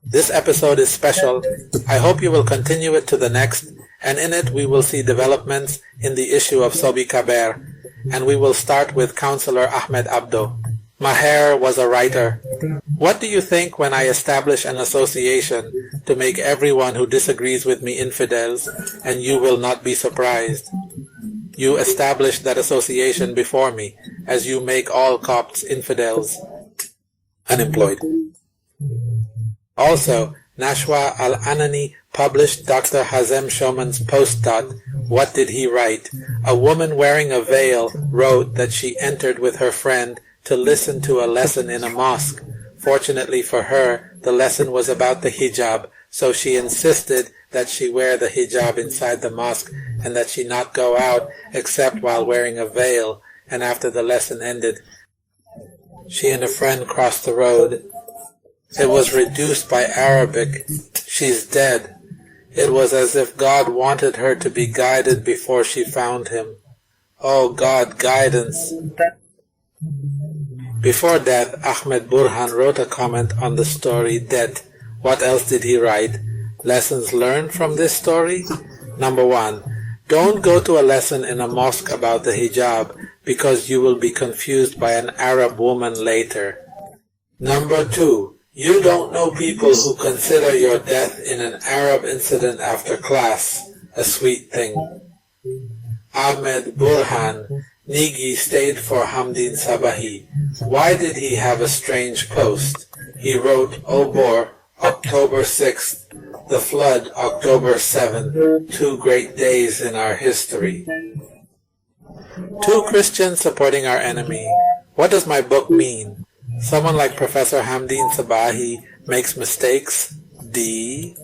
This episode is special. I hope you will continue it to the next, and in it we will see developments in the issue of Sobhi Kaber, and we will start with Counselor Ahmed Abdo. Maher was a writer. What do you think when I establish an association to make everyone who disagrees with me infidels, and you will not be surprised? You establish that association before me, as you make all Copts infidels. Unemployed. Also, Nashwa Al-Anani published Dr. Hazem Shoman's post. What did he write? A woman wearing a veil wrote that she entered with her friend to listen to a lesson in a mosque. Fortunately for her, the lesson was about the hijab, so she insisted that she wear the hijab inside the mosque and that she not go out except while wearing a veil, and after the lesson ended, she and a friend crossed the road. It was reduced by Arabic. She's dead. It was as if God wanted her to be guided before she found him. Oh God, guidance. Before death, Ahmed Burhan wrote a comment on the story Debt. What else did he write? Lessons learned from this story? Number 1. Don't go to a lesson in a mosque about the hijab, because you will be confused by an Arab woman later. Number 2. You don't know people who consider your death in an Arab incident after class a sweet thing. Ahmed Burhan, Nigi stayed for Hamdeen Sabahi. Why did he have a strange post? He wrote, Obor, October 6th, the flood, October 7th, 2 great days in our history. 2 Christians supporting our enemy. What does my book mean? Someone like Professor Hamdeen Sabahi makes mistakes? D.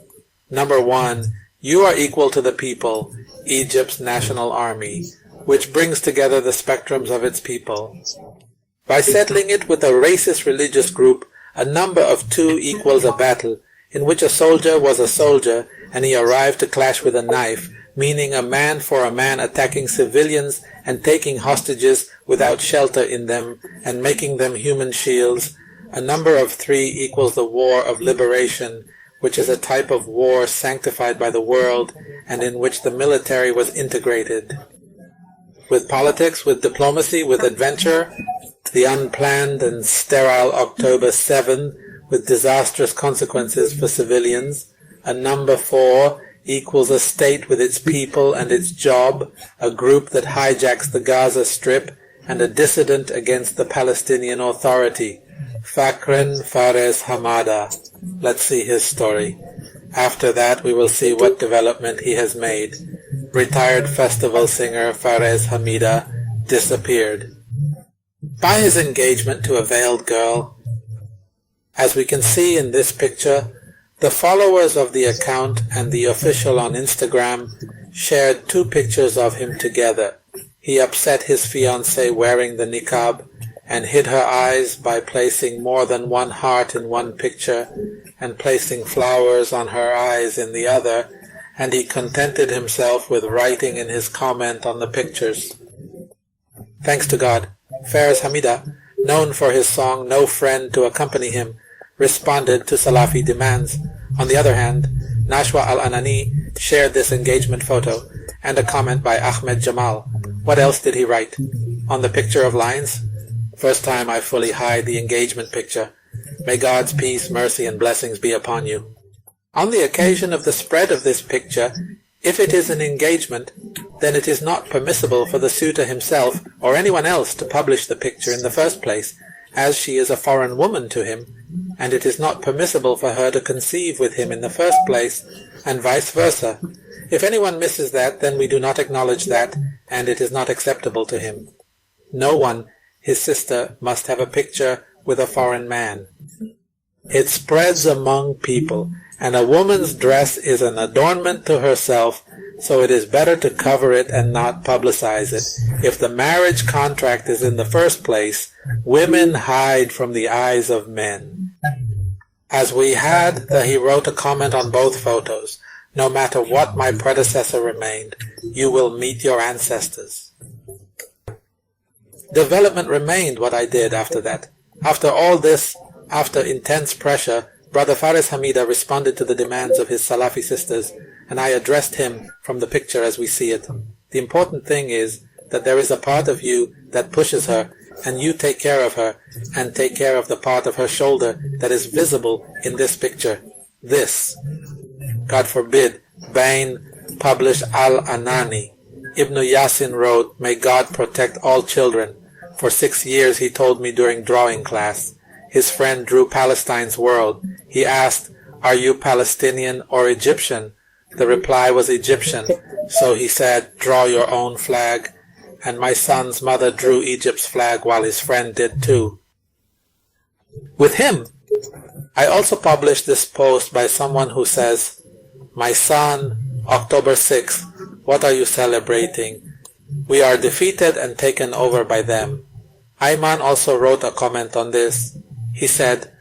Number 1. You are equal to the people, Egypt's national army, which brings together the spectrums of its people. By settling it with a racist religious group, a number of 2 equals a battle, in which a soldier was a soldier and he arrived to clash with a knife, meaning a man for a man attacking civilians and taking hostages without shelter in them and making them human shields. A number of 3 equals the war of liberation, which is a type of war sanctified by the world and in which the military was integrated. With politics, with diplomacy, with adventure, the unplanned and sterile October 7 with disastrous consequences for civilians. A number 4 equals a state with its people and its job, a group that hijacks the Gaza Strip, and a dissident against the Palestinian Authority. Fares Hamida. Let's see his story. After that we will see what development he has made. Retired festival singer Fares Hamida disappeared. By his engagement to a veiled girl. As we can see in this picture, the followers of the account and the official on Instagram shared 2 pictures of him together. He upset his fiancée wearing the niqab and hid her eyes by placing more than 1 heart in one picture and placing flowers on her eyes in the other, and he contented himself with writing in his comment on the pictures. Thanks to God, Fares Hamida, known for his song No Friend to Accompany Him, responded to Salafi demands. On the other hand, Nashwa Al-Anani shared this engagement photo and a comment by Ahmed Jamal. What else did he write? On the picture of lines? First time I fully hide the engagement picture. May God's peace, mercy, and blessings be upon you. On the occasion of the spread of this picture, if it is an engagement, then it is not permissible for the suitor himself or anyone else to publish the picture in the first place, as she is a foreign woman to him, and it is not permissible for her to conceive with him in the first place, and vice versa. If anyone misses that, then we do not acknowledge that, and it is not acceptable to him. No one, his sister, must have a picture with a foreign man. It spreads among people, and a woman's dress is an adornment to herself, so it is better to cover it and not publicize it. If the marriage contract is in the first place, women hide from the eyes of men. As we had, he wrote a comment on both photos. No matter what my predecessor remained, you will meet your ancestors. Development remained what I did after that. After all this, after intense pressure, Brother Fares Hamida responded to the demands of his Salafi sisters, and I addressed him from the picture as we see it. The important thing is that there is a part of you that pushes her, and you take care of her, and take care of the part of her shoulder that is visible in this picture. This. God forbid, Bain published Al-Anani. Ibn Yasin wrote, "May God protect all children. For 6 years he told me during drawing class." His friend drew Palestine's world. He asked, "Are you Palestinian or Egyptian?" The reply was Egyptian. So he said, "Draw your own flag." And my son's mother drew Egypt's flag while his friend did too. With him, I also published this post by someone who says, "My son, October 6th, what are you celebrating? We are defeated and taken over by them." Ayman also wrote a comment on this. He said,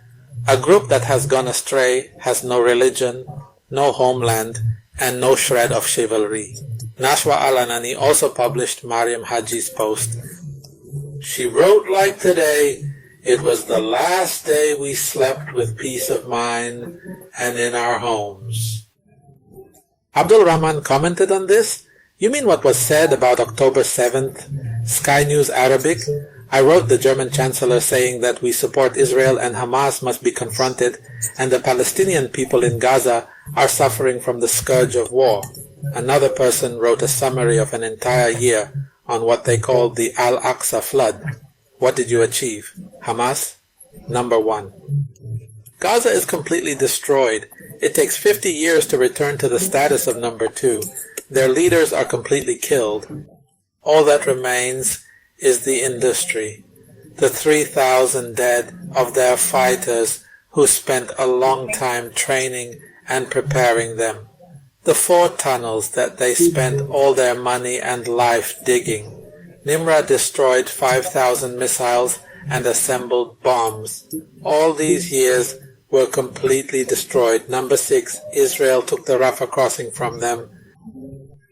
"A group that has gone astray has no religion, no homeland, and no shred of chivalry." Nashwa Al-Anani also published Mariam Haji's post. She wrote like today, "It was the last day we slept with peace of mind and in our homes." Abdul Rahman commented on this. "You mean what was said about October 7th? Sky News Arabic? I wrote the German Chancellor saying that we support Israel and Hamas must be confronted, and the Palestinian people in Gaza are suffering from the scourge of war." Another person wrote a summary of an entire year on what they called the Al-Aqsa Flood. What did you achieve? Hamas? Number 1. Gaza is completely destroyed. It takes 50 years to return to the status of number 2. Their leaders are completely killed. All that remains is the industry, the 3,000 dead of their fighters who spent a long time training and preparing them, the 4 tunnels that they spent all their money and life digging. Nimrod destroyed 5,000 missiles and assembled bombs. All these years were completely destroyed. Number 6, Israel took the Rafah crossing from them.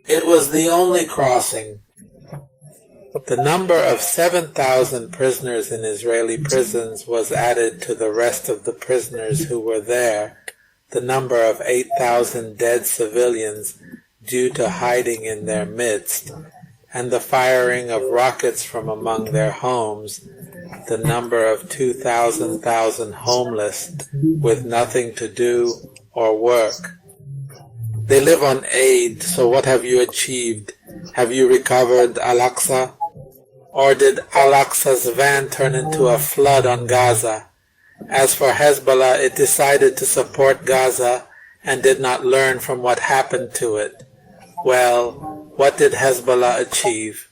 It was the only crossing. The number of 7,000 prisoners in Israeli prisons was added to the rest of the prisoners who were there. The number of 8,000 dead civilians due to hiding in their midst, and the firing of rockets from among their homes. The number of 2,000 homeless with nothing to do or work. They live on aid, so what have you achieved? Have you recovered Al-Aqsa? Or did Al-Aqsa's van turn into a flood on Gaza? As for Hezbollah, it decided to support Gaza and did not learn from what happened to it. Well, what did Hezbollah achieve?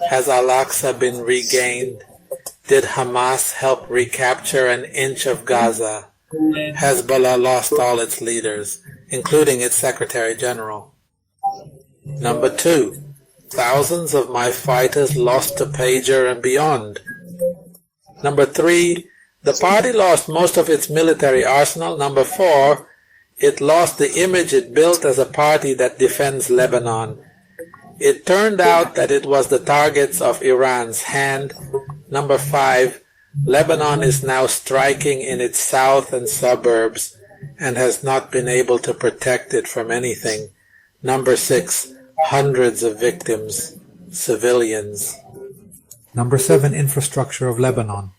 Has Al-Aqsa been regained? Did Hamas help recapture an inch of Gaza? Hezbollah lost all its leaders, including its Secretary General. Number 2. Thousands of my fighters lost to pager and beyond. Number 3. The party lost most of its military arsenal. Number 4. It lost the image it built as a party that defends Lebanon. It turned out that it was the targets of Iran's hand. Number 5. Lebanon is now striking in its south and suburbs and has not been able to protect it from anything. Number 6. Hundreds of victims, civilians. Number 7. Infrastructure of Lebanon.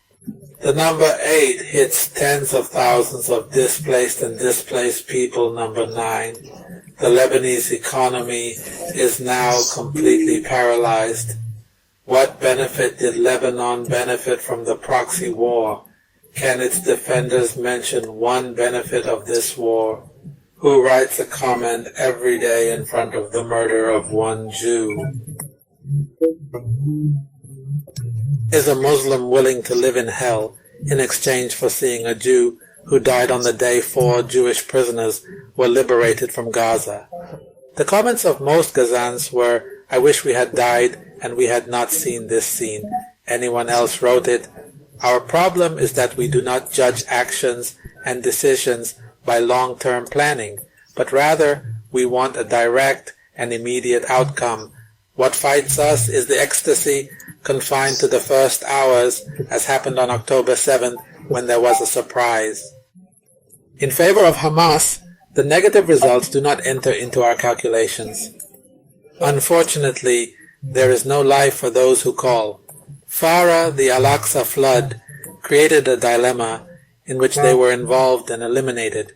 The number 8 hits tens of thousands of displaced and displaced people. Number 9. The Lebanese economy is now completely paralyzed. What benefit did Lebanon benefit from the proxy war? Can its defenders mention one benefit of this war? Who writes a comment every day in front of the murder of one Jew? Is a Muslim willing to live in hell in exchange for seeing a Jew who died on the day 4 Jewish prisoners were liberated from Gaza? The comments of most Gazans were, "I wish we had died and we had not seen this scene." Anyone else wrote it, "Our problem is that we do not judge actions and decisions by long-term planning, but rather we want a direct and immediate outcome. What fights us is the ecstasy confined to the first hours, as happened on October 7th when there was a surprise." In favor of Hamas, the negative results do not enter into our calculations. Unfortunately, there is no life for those who call. Farah, the Al-Aqsa Flood, created a dilemma in which they were involved and eliminated.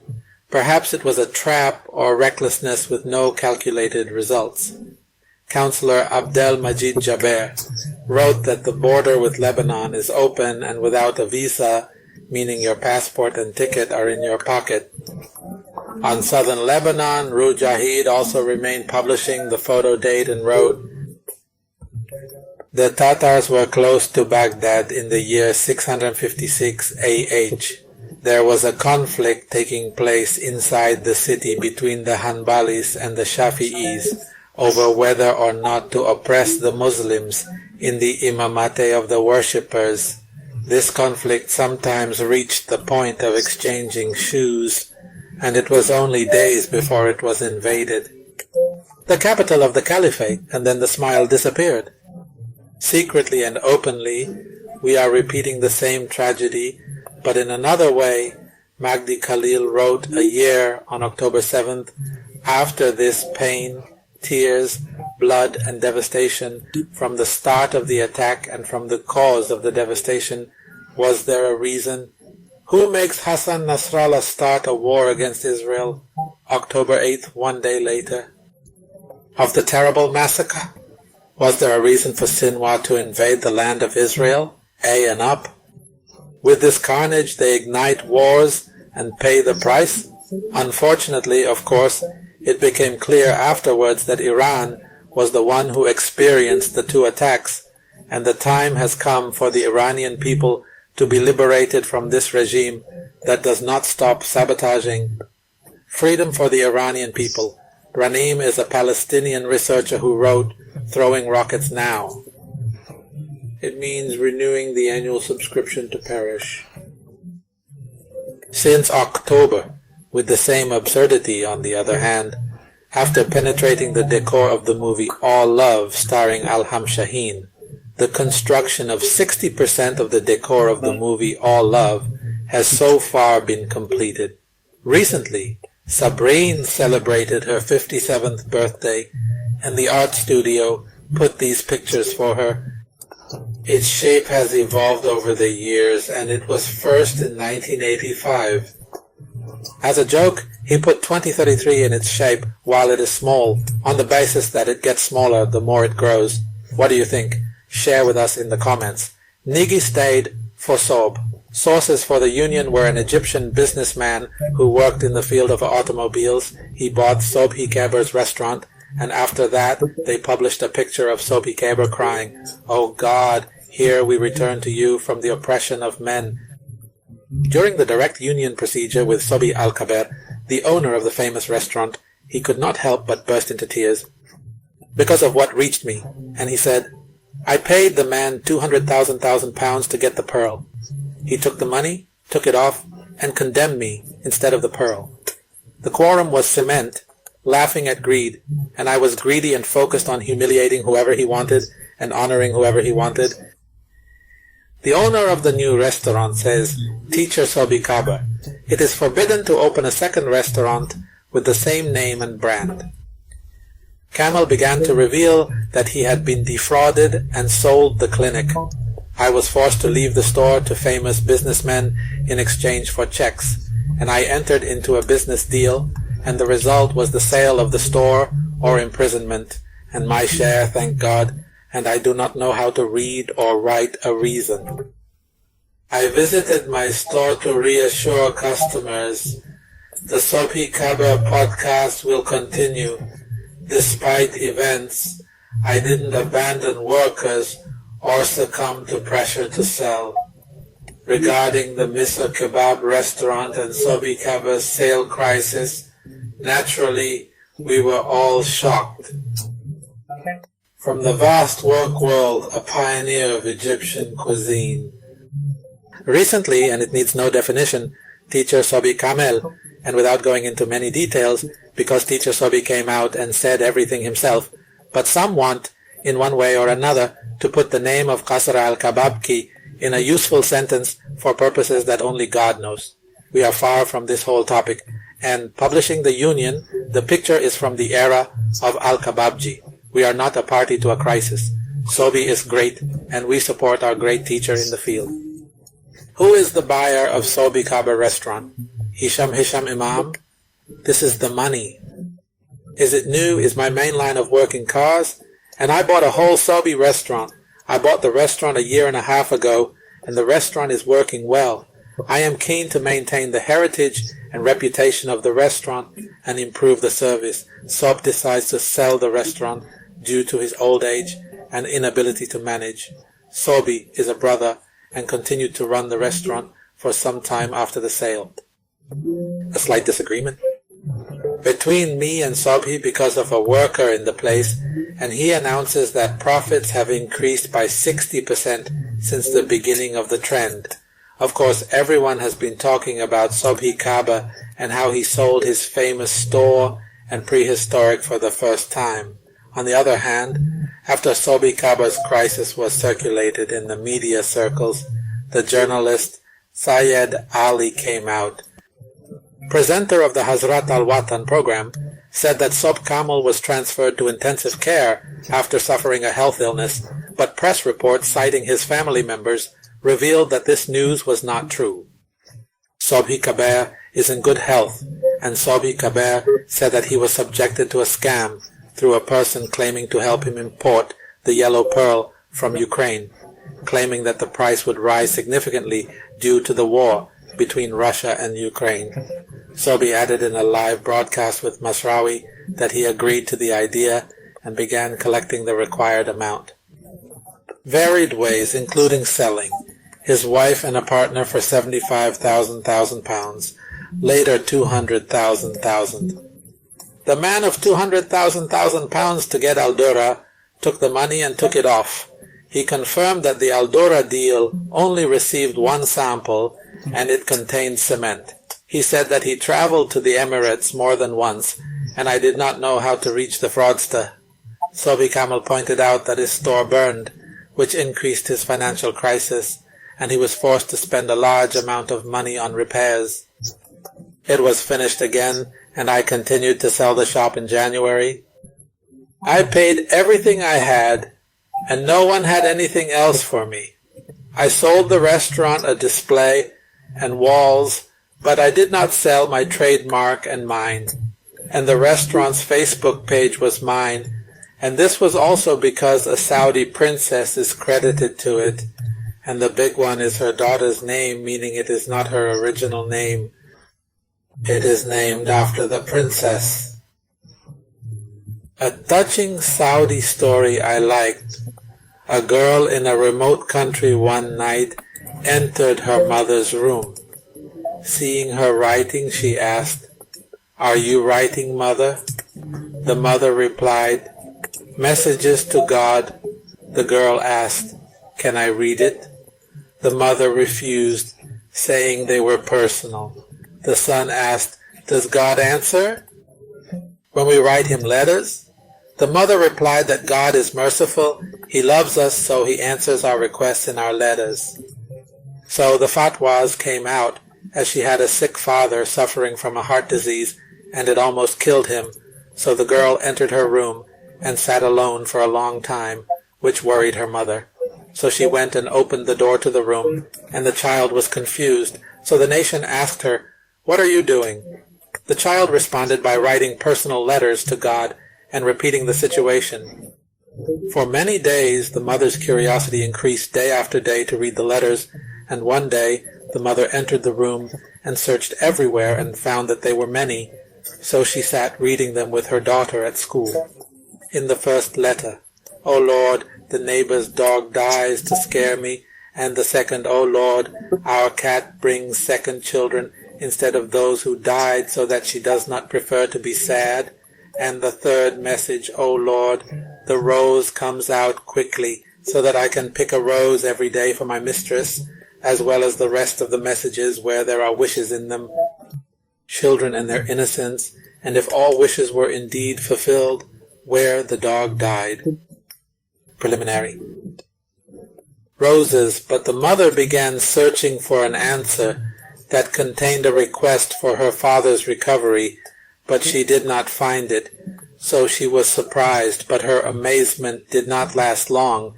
Perhaps it was a trap or recklessness with no calculated results. Counselor Abdel Majid Jaber wrote that the border with Lebanon is open and without a visa, meaning your passport and ticket are in your pocket. On southern Lebanon, Rujahid also remained publishing the photo date and wrote, the Tatars were close to Baghdad in the year 656 AH. There was a conflict taking place inside the city between the Hanbalis and the Shafi'is over whether or not to oppress the Muslims in the imamate of the worshippers. This conflict sometimes reached the point of exchanging shoes, and it was only days before it was invaded. The capital of the caliphate, and then the smile disappeared. Secretly and openly, we are repeating the same tragedy, but in another way. Magdi Khalil wrote a year on October 7th, after this pain, tears, blood, and devastation from the start of the attack and from the cause of the devastation, was there a reason? Who makes Hassan Nasrallah start a war against Israel? October 8th, one day later. Of the terrible massacre? Was there a reason for Sinwar to invade the land of Israel, A and up? With this carnage they ignite wars and pay the price? Unfortunately, of course, it became clear afterwards that Iran was the one who experienced the two attacks, and the time has come for the Iranian people to be liberated from this regime that does not stop sabotaging. Freedom for the Iranian people. Ranim is a Palestinian researcher who wrote, Throwing Rockets Now. It means renewing the annual subscription to Parish. Since October, with the same absurdity on the other hand, after penetrating the decor of the movie All Love starring Elham Shaheen, the construction of 60% of the decor of the movie All Love has so far been completed. Recently, Sabreen celebrated her 57th birthday, and the art studio put these pictures for her. Its shape has evolved over the years, and it was first in 1985. As a joke, he put 2033 in its shape while it is small, on the basis that it gets smaller the more it grows. What do you think? Share with us in the comments. Nigi stayed for Sob. Sources for the union were an Egyptian businessman who worked in the field of automobiles. He bought Sobhi Kaber's restaurant, and after that they published a picture of Sobhi Kaber crying, "Oh God, here we return to you from the oppression of men." During the direct union procedure with Sobhi Kaber, the owner of the famous restaurant, he could not help but burst into tears because of what reached me, and he said, "I paid the man 200,000 pounds to get the pearl. He took the money, took it off, and condemned me instead of the pearl. The quorum was cement, laughing at greed, and I was greedy and focused on humiliating whoever he wanted and honoring whoever he wanted." The owner of the new restaurant says, Teacher Sobhi Kaber, "It is forbidden to open a second restaurant with the same name and brand." Kamel began to reveal that he had been defrauded and sold the clinic. "I was forced to leave the store to famous businessmen in exchange for checks, and I entered into a business deal, and the result was the sale of the store or imprisonment, and my share, thank God, and I do not know how to read or write a reason. I visited my store to reassure customers. The Sobhi Kaber podcast will continue. Despite events, I didn't abandon workers or succumb to pressure to sell. Regarding the Mr. Kebab restaurant and Sobhi Kaber's sale crisis, naturally, we were all shocked. From the vast work world, a pioneer of Egyptian cuisine." Recently, and it needs no definition, Teacher Sobhi Kamel, and without going into many details, because Teacher Sobhi came out and said everything himself, but some want, in one way or another, to put the name of Qasr al-Kababki in a useful sentence for purposes that only God knows. we are far from this whole topic, and publishing the Union, the picture is from the era of Al-Kababji. We are not a party to a crisis. Sobhi is great, and we support our great teacher in the field. Who is the buyer of Sobhi Kaber restaurant? Hisham Imam? This is the money. Is it new? Is my main line of work in cars? And I bought a whole Sobhi restaurant. I bought the restaurant a year and a half ago, and the restaurant is working well. I am keen to maintain the heritage and reputation of the restaurant and improve the service. Sob decides to sell the restaurant due to his old age and inability to manage. Sobhi is a brother and continued to run the restaurant for some time after the sale. A slight disagreement between me and Sobhi because of a worker in the place, and he announces that profits have increased by 60% since the beginning of the trend. Of course, everyone has been talking about Sobhi Kaber and how he sold his famous store and prehistoric for the first time. On the other hand, after Sobhi Kaber's crisis was circulated in the media circles, the journalist Syed Ali came out. Presenter of the Hazrat Al-Watan program said that Sob Kamal was transferred to intensive care after suffering a health illness, but press reports citing his family members revealed that this news was not true. Sobhi Kaber is in good health, and Sobhi Kaber said that he was subjected to a scam through a person claiming to help him import the yellow pearl from Ukraine, claiming that the price would rise significantly due to the war between Russia and Ukraine. Sobhi added in a live broadcast with Masrawi that he agreed to the idea and began collecting the required amount. Varied ways, including selling his wife and a partner for 75,000 pounds, later 200,000. The man of 200,000 pounds to get Aldura took the money and took it off. He confirmed that the Aldura deal only received one sample and it contained cement. He said that he traveled to the Emirates more than once, and I did not know how to reach the fraudster. Sobhi Kamal pointed out that his store burned, which increased his financial crisis, and he was forced to spend a large amount of money on repairs. It was finished again, and I continued to sell the shop in January. I paid everything I had, and no one had anything else for me. I sold the restaurant a display and walls, but I did not sell my trademark and mine, and the restaurant's Facebook page was mine, and this was also because a Saudi princess is credited to it, and the big one is her daughter's name, meaning it is not her original name. It is named after the princess. A touching Saudi story I liked. A girl in a remote country one night entered her mother's room. Seeing her writing, she asked, "Are you writing, mother?" The mother replied, "Messages to God." The girl asked, "Can I read it?" The mother refused, saying they were personal. The son asked, "Does God answer when we write him letters?" The mother replied that God is merciful. He loves us, so he answers our requests in our letters. So the fatwas came out, as she had a sick father suffering from a heart disease, and it almost killed him. So the girl entered her room and sat alone for a long time, which worried her mother. So she went and opened the door to the room, and the child was confused. So the nation asked her, "What are you doing?" The child responded by writing personal letters to God and repeating the situation. For many days, the mother's curiosity increased day after day to read the letters, and one day the mother entered the room and searched everywhere and found that they were many. So she sat reading them with her daughter at school. In the first letter, "O Lord, the neighbor's dog dies to scare me," and the second, "O Lord, our cat brings second children instead of those who died, so that she does not prefer to be sad," and the third message, "O Lord, the rose comes out quickly, so that I can pick a rose every day for my mistress," as well as the rest of the messages where there are wishes in them, children and their innocence, and if all wishes were indeed fulfilled, where the dog died. Preliminary. Roses, but the mother began searching for an answer. that contained a request for her father's recovery, but she did not find it, so she was surprised, but her amazement did not last long,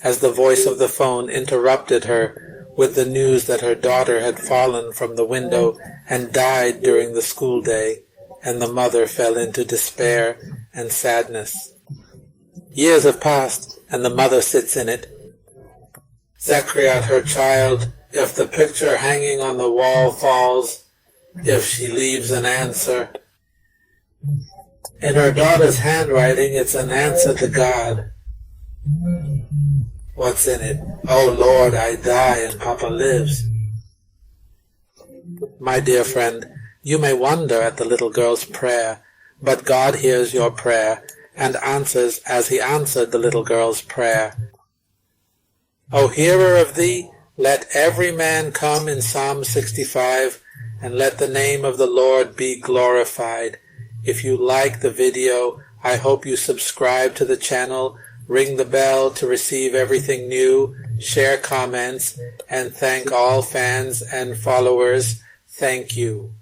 as the voice of the phone interrupted her with the news that her daughter had fallen from the window and died during the school day, and the mother fell into despair and sadness. Years have passed, and the mother sits in it, Zakriyat her child, if the picture hanging on the wall falls, if she leaves an answer. In her daughter's handwriting, it's an answer to God. What's in it? Oh Lord, I die and Papa lives. My dear friend, you may wonder at the little girl's prayer, but God hears your prayer and answers as he answered the little girl's prayer. O hearer of thee, let every man come in Psalm 65, and let the name of the Lord be glorified. If you like the video, I hope you subscribe to the channel, ring the bell to receive everything new, share comments, and thank all fans and followers. Thank you.